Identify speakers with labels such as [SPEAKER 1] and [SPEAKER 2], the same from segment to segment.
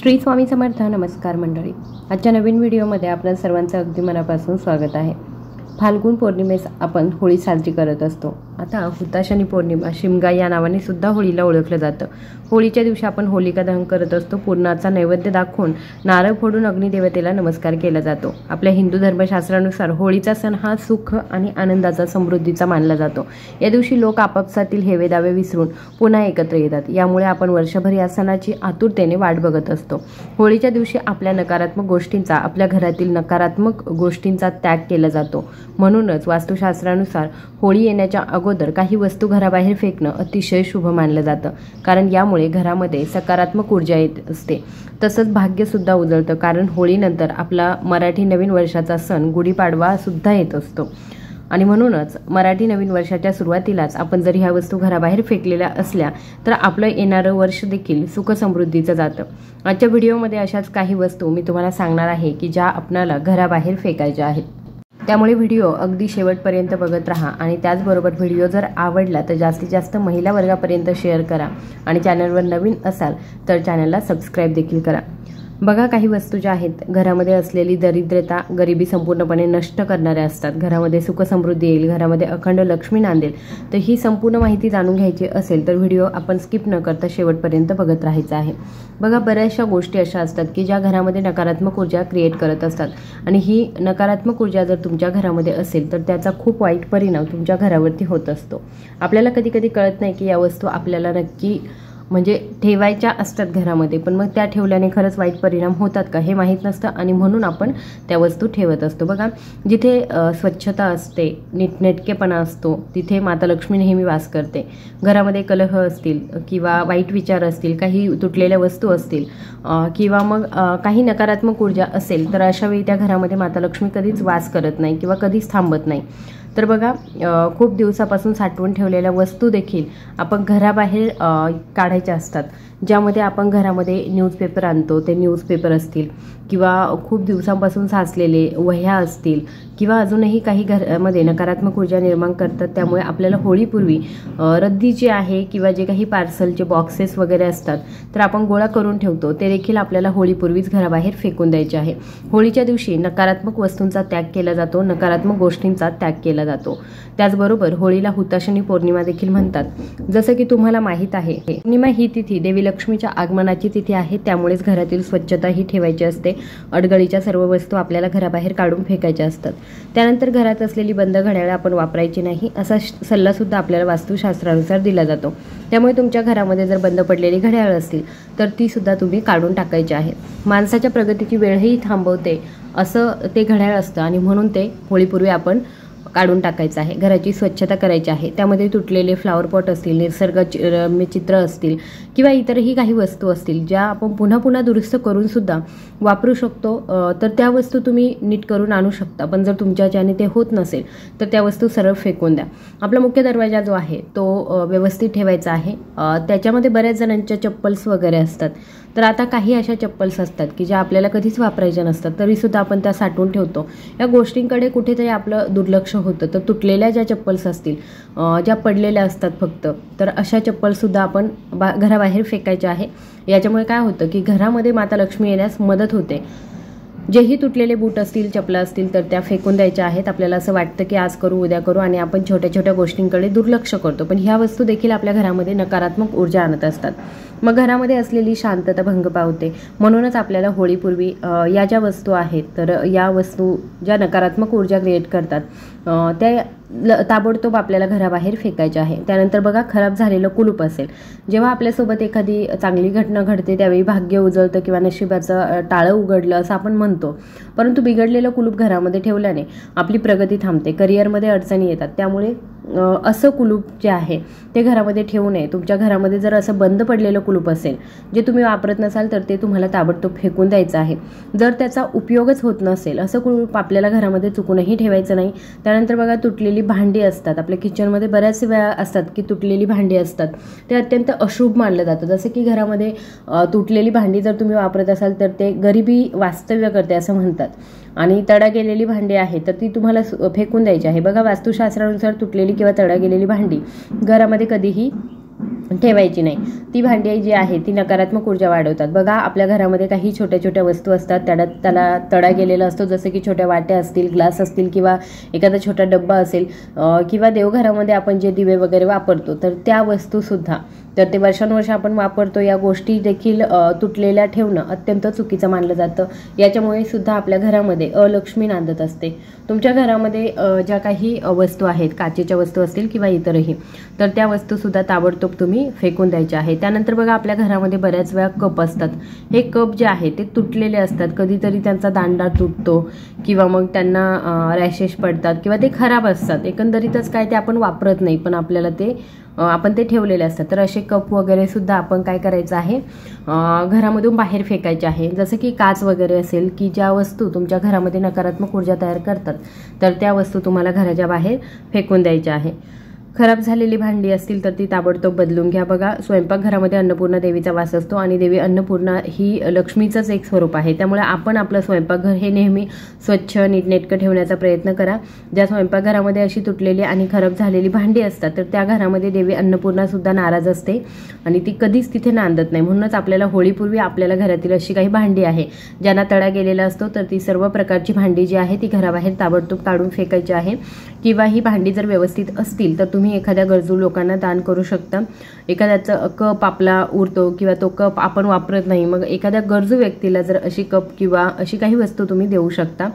[SPEAKER 1] श्री स्वामी समर्थ. नमस्कार मंडळी. आजच्या नवीन व्हिडिओमध्ये आपल्या सर्वांचं अगदी मनापासून स्वागत आहे. फाल्गुन पौर्णिमेस आपण होळी साजरी करत असतो. आता हुताशनी पौर्णिमा, शिमगा या नावाने सुद्धा होळीला ओळखलं जातं. होळीच्या दिवशी आपण होलिका दहन करत असतो. पूर्णाचा नैवेद्य दाखवून नारळ फोडून अग्निदेवतेला नमस्कार केला जातो. आपल्या हिंदू धर्मशास्त्रानुसार होळीचा सण हा सुख आणि आनंदाचा, समृद्धीचा मानला जातो. या दिवशी लोक आपापसातील हेवेदावे विसरून पुन्हा एकत्र येतात. यामुळे आपण वर्षभर या सणाची आतुरतेने वाट बघत असतो. होळीच्या दिवशी आपल्या नकारात्मक गोष्टींचा, आपल्या घरातील नकारात्मक गोष्टींचा त्याग केला जातो. म्हणूनच वास्तुशास्त्रानुसार होळी येण्याच्या अगोदर काही वस्तू घराबाहेर फेकणं अतिशय शुभ मानलं जातं. कारण यामुळे घरामध्ये सकारात्मक ऊर्जा येत असते. तसंच भाग्यसुद्धा उजळतं. कारण होळीनंतर आपला मराठी नवीन वर्षाचा सण गुढीपाडवा सुद्धा येत असतो. आणि म्हणूनच मराठी नवीन वर्षाच्या सुरुवातीलाच आपण जर ह्या वस्तू घराबाहेर फेकलेल्या असल्या तर आपलं येणारं वर्ष देखील सुखसमृद्धीचं जातं. आजच्या व्हिडिओमध्ये अशाच काही वस्तू मी तुम्हाला सांगणार आहे की ज्या आपणाला घराबाहेर फेकायच्या आहेत. त्यामुळे व्हिडिओ अगदी शेवटपर्यंत बघत राहा. आणि त्याचबरोबर व्हिडिओ जर आवडला तर जास्तीत जास्त महिला वर्गापर्यंत शेअर करा. आणि चॅनलवर नवीन असाल तर चॅनलला सबस्क्राईब देखील करा. बघा, काही वस्तू ज्या आहेत घरामध्ये असलेली दरिद्रता, गरिबी संपूर्णपणे नष्ट करणाऱ्या असतात. घरामध्ये सुखसमृद्धी येईल, घरामध्ये अखंड लक्ष्मी नांदेल. तर ही संपूर्ण माहिती जाणून घ्यायची असेल तर व्हिडिओ आपण स्किप न करता शेवटपर्यंत बघत राहायचं आहे. बघा, बऱ्याचशा गोष्टी अशा असतात की ज्या घरामध्ये नकारात्मक ऊर्जा क्रिएट करत असतात. आणि ही नकारात्मक ऊर्जा जर तुमच्या घरामध्ये असेल तर त्याचा खूप वाईट परिणाम तुमच्या घरावरती होत असतो. आपल्याला कधी कधी कळत नाही की या वस्तू आपल्याला नक्की म्हणजे ठेवायच्या असतात घरामध्ये, पण मग त्या ठेवल्याने खरंच वाईट परिणाम होतात का हे माहीत नसतं. आणि म्हणून आपण त्या वस्तू ठेवत असतो. बघा, जिथे स्वच्छता असते, नीटनेटकेपणा असतो, तिथे माता लक्ष्मी नेहमी वास करते. घरामध्ये कलह असतील किंवा वाईट विचार असतील, काही तुटलेल्या वस्तू असतील किंवा मग काही नकारात्मक ऊर्जा असेल तर अशा वेळी त्या घरामध्ये माता लक्ष्मी कधीच वास करत नाही किंवा कधीच थांबत नाही. तर बघा, खूप दिवसापासून साठवून ठेवलेल्या वस्तू देखील आपण घराबाहेर काढायच्या असतात. ज्यामध्ये आपण घरामध्ये न्यूजपेपर आणतो, ते न्यूजपेपर असतील किंवा खूप दिवसांपासून साचलेले वह्या असतील किंवा अजूनही काही घरामध्ये नकारात्मक ऊर्जा निर्माण करतात. त्यामुळे आपल्याला होळीपूर्वी रद्दी जी आहे किंवा जे काही पार्सलचे बॉक्सेस वगैरे असतात तर आपण गोळा करून ठेवतो, ते देखील आपल्याला होळीपूर्वीच घराबाहेर फेकून द्यायचे आहे. होळीच्या दिवशी नकारात्मक वस्तूंचा त्याग केला जातो, नकारात्मक गोष्टींचा त्याग केला जातो. त्याचबरोबर होळीला हुताशनी पौर्णिमा देखील म्हणतात. जसं की तुम्हाला माहीत आहे, पौर्णिमा ही तिथी देवी लक्ष्मीच्या आगमनाची तिथी आहे. त्यामुळेच घरातील स्वच्छता ही ठेवायची असते. अडगळीच्या सर्व वस्तू आपल्याला घराबाहेर काढून फेकायच्या असतात. त्यानंतर घरात असलेली बंद घड्याळं आपण वापरायची नाही असा सल्ला सुद्धा आपल्याला वास्तुशास्त्रानुसार दिला जातो. त्यामुळे तुमच्या घरामध्ये जर बंद पडलेली घड्याळं असतील तर ती सुद्धा तुम्ही काढून टाकायची आहे. माणसाच्या प्रगतीची वेळही थांबवते असं ते घड्याळ असतं आणि म्हणून ते होळीपूर्वी आपण काढून टाकायचं आहे. घराची स्वच्छता करायची आहे. त्यामध्ये तुटलेले फ्लावर पॉट असतील, निसर्ग चित्र असतील किंवा इतरही काही वस्तू असतील ज्या आपण पुन्हा पुन्हा दुरुस्त करून सुद्धा वापरू शकतो, तर त्या वस्तू तुम्ही नीट करून आणू शकता. पण जर तुमच्याच्याने ते होत नसेल तर त्या वस्तू सरळ फेकून द्या. आपला मुख्य दरवाजा जो आहे तो व्यवस्थित ठेवायचा आहे. त्याच्यामध्ये बऱ्याच जणांच्या चप्पल्स वगैरे असतात. तर आता काही अशा चप्पल्स असतात की ज्या आपल्याला कधीच वापरायच्या नसतात, तरीसुद्धा आपण त्या साठवून ठेवतो. या गोष्टींकडे कुठेतरी आपलं दुर्लक्ष होतं. तर तुटलेल्या ज्या चप्पल्स असतील, ज्या पडलेल्या असतात फक्त, तर अशा चप्पलसुद्धा आपण घराबाहेर फेकायच्या आहे. याच्यामुळे काय होतं की घरामध्ये माता लक्ष्मी येण्यास मदत होते. जेही तुटलेले बूट असतील, चपला असतील तर त्या फेकून द्यायच्या आहेत. आपल्याला असं वाटतं की आज करू, उद्या करू आणि आपण छोट्या छोट्या गोष्टींकडे दुर्लक्ष करतो. पण ह्या वस्तू देखील आपल्या घरामध्ये नकारात्मक ऊर्जा आणत असतात. मग घरामध्ये असलेली शांतता भंग पावते. म्हणूनच आपल्याला होळीपूर्वी या ज्या वस्तू आहेत तर या वस्तू ज्या नकारात्मक ऊर्जा क्रिएट करतात त्या ताबडतोब आपल्याला घराबाहेर फेकायच्या आहे. त्यानंतर बघा, खराब झालेलं कुलूप असेल. जेव्हा आपल्यासोबत एखादी चांगली घटना घडते त्यावेळी भाग्य उजळतं किंवा नशिबाचं टाळं उघडलं असं आपण म्हणतो. परंतु बिघडलेलं कुलूप घरामध्ये ठेवल्याने आपली प्रगती थांबते, करिअरमध्ये अडचणी येतात. त्यामुळे असं कुलूप जे आहे ते घरामध्ये ठेवू नये. तुमच्या घरामध्ये जर असं बंद पडलेलं कुलूप असेल जे तुम्ही वापरत नसाल तर ते तुम्हाला ताबडतोब फेकून द्यायचं आहे. जर त्याचा उपयोगच होत नसेल असं कुलूप आपल्याला घरामध्ये चुकूनही ठेवायचं नाही. त्यानंतर बघा, तुटलेली भांडी असतात. आपल्या किचनमध्ये बऱ्याच वेळा असतात की तुटलेली भांडी असतात. ते अत्यंत अशुभ मानलं जातं. जसं की घरामध्ये तुटलेली भांडी जर तुम्ही वापरत असाल तर ते गरिबी वास्तव्य करते असं म्हणतात. आणि तडा गेलेली भांडी आहे तर ती तुम्हाला फेकून द्यायची आहे. बघा, वास्तुशास्त्रानुसार तुटलेली किंवा तडा गेलेली भांडी घरामध्ये कधीही ठेवायची नाही। ती भांडी जी आहे ती नकारात्मक ऊर्जा वाढवतात। बघा आपल्या घरामध्ये काही छोट्या छोट्या वस्तू असतात, त्याला तडा गेलेला असतो, जसं की छोट्या वाट्या असतील, ग्लास असतील किंवा एखादा छोटा डब्बा असेल किंवा देवघरामध्ये आपण जे दिवे वगैरे वापरतो तर त्या वस्तूसुद्धा तर ते वर्षानुवर्ष आपण वापरतो, या गोष्टी देखील तुटलेल्या ठेवणं अत्यंत चुकीचं मानलं जातं। याच्यामुळे सुद्धा आपल्या घरामध्ये अलक्ष्मी नांदत असते। तुमच्या घरामध्ये ज्या काही वस्तू आहेत, काचेच्या वस्तू असतील किंवा इतरही, तर त्या वस्तूसुद्धा ताबडतोब तुम्ही फेकून द्यायच्या आहेत। त्यानंतर बघा आपल्या घरामध्ये बऱ्याच वेळा कप असतात, हे कप जे आहे ते तुटलेले असतात, कधीतरी त्यांचा दांडा तुटतो किंवा मग त्यांना रॅशेस पडतात किंवा ते खराब असतात, एकंदरीतच काय ते आपण वापरत नाही पण आपल्याला ते आपण ते ठेवलेले असतात। तर असे कप वगैरे सुद्धा आपण काय करायचं आहे, घरामधून बाहेर फेकायचे आहे। जसं की काच वगैरे असेल की ज्या वस्तू तुमच्या घरामध्ये नकारात्मक ऊर्जा तयार करतात तर त्या वस्तू तुम्हाला घराच्या बाहेर फेकून द्यायच्या आहे। खराब झालेली भांडी असतील तर ती ताबडतोब बदलून घ्या। बघा स्वयंपाकघरामध्ये अन्नपूर्णा देवीचा वास असतो आणि देवी अन्नपूर्णा ही लक्ष्मीचंच एक स्वरूप आहे, त्यामुळे आपण आपलं स्वयंपाकघर हे नेहमी स्वच्छ नीटनेटकं ठेवण्याचा प्रयत्न करा। ज्या स्वयंपाकघरामध्ये अशी तुटलेली आणि खराब झालेली भांडी असतात तर त्या घरामध्ये देवी अन्नपूर्णा सुद्धा नाराज असते आणि ती कधीच तिथे नांदत नाही। म्हणूनच आपल्याला होळीपूर्वी आपल्याला घरातील अशी काही भांडी आहे ज्यांना तडा गेलेला असतो तर ती सर्व प्रकारची भांडी जी आहे ती घराबाहेर ताबडतोब काढून फेकायची आहे। किंवा ही भांडी जर व्यवस्थित असतील तर तुम्ही एखाद्या गरजू लोकांना दान करू शकता। एखाद्याचा कप आपला उरतो किंवा तो कप आपण वापरत नाही, मग एखाद्या गरजू व्यक्तीला जर अशी कप किंवा अशी काही वस्तू तुम्ही देऊ शकता,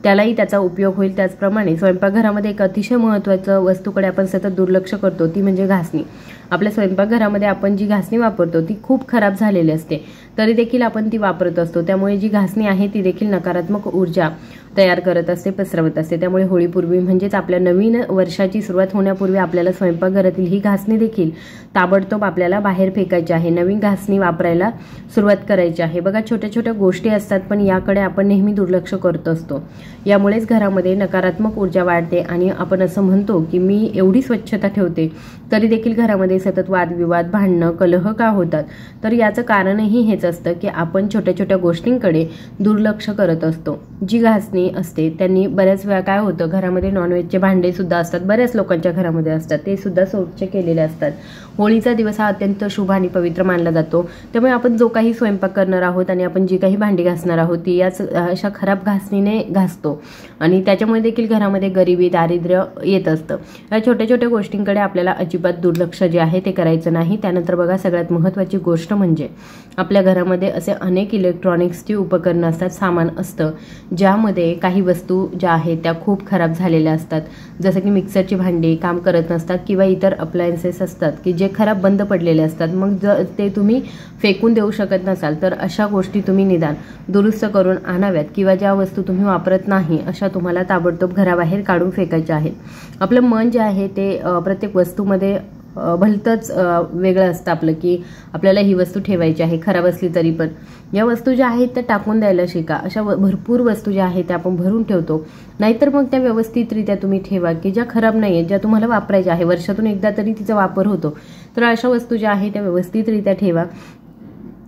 [SPEAKER 1] त्यालाही त्याचा उपयोग होईल। त्याचप्रमाणे स्वयंपाकघरामध्ये एक अतिशय महत्त्वाचं वस्तूकडे आपण सतत दुर्लक्ष करतो, ती म्हणजे घासणी। आपल्या स्वयंपाकघरामध्ये आपण जी घासणी वापरतो ती खूप खराब झालेली असते, तरी देखील आपण ती वापरत असतो, त्यामुळे जी घासणी आहे ती देखील नकारात्मक ऊर्जा तयार करत असते, पसरवत असते। त्यामुळे होळीपूर्वी म्हणजेच आपल्या नवीन वर्षाची सुरुवात होण्यापूर्वी आपल्याला स्वयंपाकघरातील ही घासणी देखील ताबडतोब आपल्याला बाहेर फेकायची आहे, नवीन घासणी वापरायला सुरुवात करायची आहे। बघा छोट्या छोट्या गोष्टी असतात पण याकडे आपण नेहमी दुर्लक्ष करत असतो, यामुळेच घरामध्ये नकारात्मक ऊर्जा वाढते आणि आपण असं म्हणतो की मी एवढी स्वच्छता ठेवते तरी देखील घरामध्ये सतत वादविवाद, भांडणं, कलह का होतात, तर याचं कारणही हेच असतं की आपण छोट्या छोट्या गोष्टींकडे दुर्लक्ष करत असतो। जी घासणी असते त्यांनी बऱ्याच वेळा काय होतं, घरामध्ये नॉनव्हेजचे भांडे सुद्धा असतात, बऱ्याच लोकांच्या घरामध्ये असतात, ते सुद्धा स्वच्छ केलेले असतात। होळीचा दिवस हा अत्यंत शुभ आणि पवित्र मानला जातो, त्यामुळे आपण जो काही स्वयंपाक करणार आहोत आणि आपण जी काही भांडी घासणार आहोत ती याच अशा खराब घासणीने घासतो आणि त्याच्यामुळे देखील घरामध्ये गरिबी, दारिद्र्य येत असतं। या छोट्या छोट्या गोष्टींकडे आपल्याला अजिबात दुर्लक्ष जे आहे ते करायचं नाही। त्यानंतर बघा सगळ्यात महत्त्वाची गोष्ट म्हणजे आपल्या घरामध्ये असे अनेक इलेक्ट्रॉनिक्सची उपकरणं असतात, सामान असतं, ज्यामध्ये काही वस्तू ज्या आहेत त्या खूप खराब झालेल्या असतात, जसं की मिक्सरची भांडी काम करत नसतात किंवा इतर अप्लायन्सेस असतात की जे खराब बंद पडलेले असतात। मग जर ते तुम्ही फेकून देऊ शकत नसाल तर अशा गोष्टी तुम्ही निदान दुरुस्त करून आणाव्यात किंवा ज्या वस्तू तुम्ही वापरत नाही अशा तुम्हाला ताबडतोब घराबाहेर काढून फेकायच्या आहेत। आपलं मन जे आहे ते प्रत्येक वस्तूमध्ये भलतंच वेगळं असतं आपलं, की आपल्याला ही वस्तू ठेवायची आहे खराब असली तरी पण या वस्तू ज्या आहेत त्या टाकून द्यायला शिका। अशा भरपूर वस्तू ज्या आहेत त्या आपण भरून ठेवतो, नाहीतर मग त्या व्यवस्थितरित्या तुम्ही ठेवा की ज्या खराब नाही आहेत, ज्या तुम्हाला वापरायच्या आहे, वर्षातून एकदा तरी तिचा वापर होतो, तर अशा वस्तू ज्या आहेत त्या व्यवस्थितरित्या ठेवा,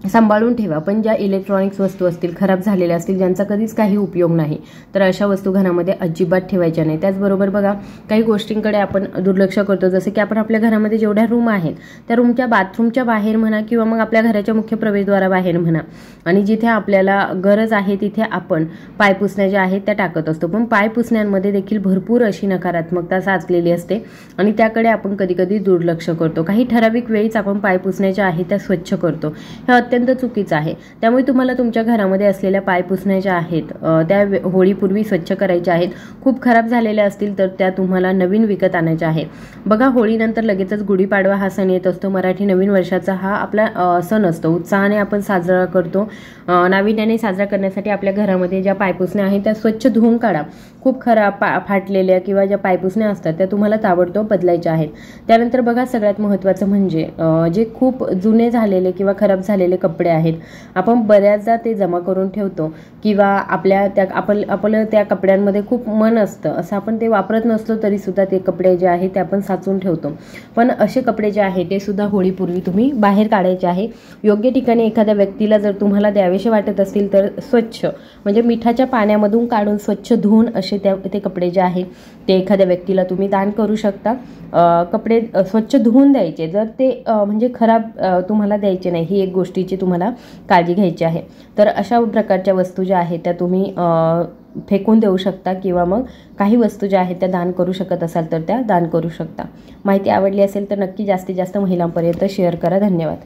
[SPEAKER 1] सांभाळून ठेवा। पण ज्या इलेक्ट्रॉनिक्स वस्तू असतील, खराब झालेल्या असतील, ज्यांचा कधीच काही उपयोग नाही, तर अशा वस्तू घरामध्ये अजिबात ठेवायच्या नाही। त्याचबरोबर बघा काही गोष्टींकडे आपण दुर्लक्ष करतो, जसं की आपण आपल्या घरामध्ये जेवढ्या रूम आहेत त्या रूमच्या बाथरूमच्या बाहेर म्हणा किंवा मग आपल्या घराच्या मुख्य प्रवेशद्वाराबाहेर म्हणा, आणि जिथे आपल्याला गरज आहे तिथे आपण पाय पुसण्या ज्या आहेत त्या टाकत असतो, पण पाय पुसण्यांमध्ये देखील भरपूर अशी नकारात्मकता साचलेली असते आणि त्याकडे आपण कधी कधी दुर्लक्ष करतो। काही ठराविक वेळीच आपण पाय पुसण्याच्या आहेत त्या स्वच्छ करतो, हे अत्यंत चुकीचं आहे। त्यामुळे तुम्हाला तुमच्या घरामध्ये असलेल्या पाय पुसण्या ज्या आहेत त्या होळीपूर्वी स्वच्छ करायच्या आहेत। खूप खराब झालेल्या असतील तर त्या तुम्हाला नवीन विकत आणायच्या आहेत। बघा होळीनंतर लगेचच गुढीपाडवा हा सण येत असतो, मराठी नवीन वर्षाचा हा आपला सण असतो, उत्साहाने आपण साजरा करतो। नाविन्याने साजरा करण्यासाठी आपल्या घरामध्ये ज्या पायपुसण्या आहेत त्या स्वच्छ धुवून काढा। खूप खराब फाटलेल्या किंवा ज्या पायपुसण्या असतात त्या तुम्हाला ताबडतोब बदलायच्या आहेत। त्यानंतर बघा सगळ्यात महत्त्वाचं म्हणजे जे खूप जुने झालेले किंवा खराब झालेले आपले कपडे आहेत, आपण बऱ्याचदा ते जमा करून ठेवतो किंवा आपलं त्या कपड्यांमध्ये खूप मन असतं, असं आपण ते वापरत नसलो तरीसुद्धा ते कपडे जे आहे ते आपण साचवून ठेवतो. पण असे कपडे जे आहे ते सुद्धा होळीपूर्वी तुम्ही बाहेर काढायचे आहे. योग्य ठिकाणी एखाद्या व्यक्तीला जर तुम्हाला द्यावेसे वाटत असतील तर स्वच्छ म्हणजे मिठाच्या पाण्यामधून काढून स्वच्छ धुवून असे ते कपडे जे आहे ते एखाद्या व्यक्तीला तुम्ही दान करू शकता. कपडे स्वच्छ धुवून द्यायचे, जर ते म्हणजे खराब तुम्हाला द्यायचे नाही, ही एक गोष्टीची तुम्हाला काळजी घ्यायची आहे. तर अशा प्रकारच्या वस्तू ज्या आहेत त्या तुम्ही फेकून देऊ शकता किंवा मग काही वस्तू ज्या आहेत त्या दान करू शकत असाल तर त्या दान करू शकता. माहिती आवडली असेल तर नक्की जास्तीत जास्त महिलांपर्यंत शेअर करा. धन्यवाद.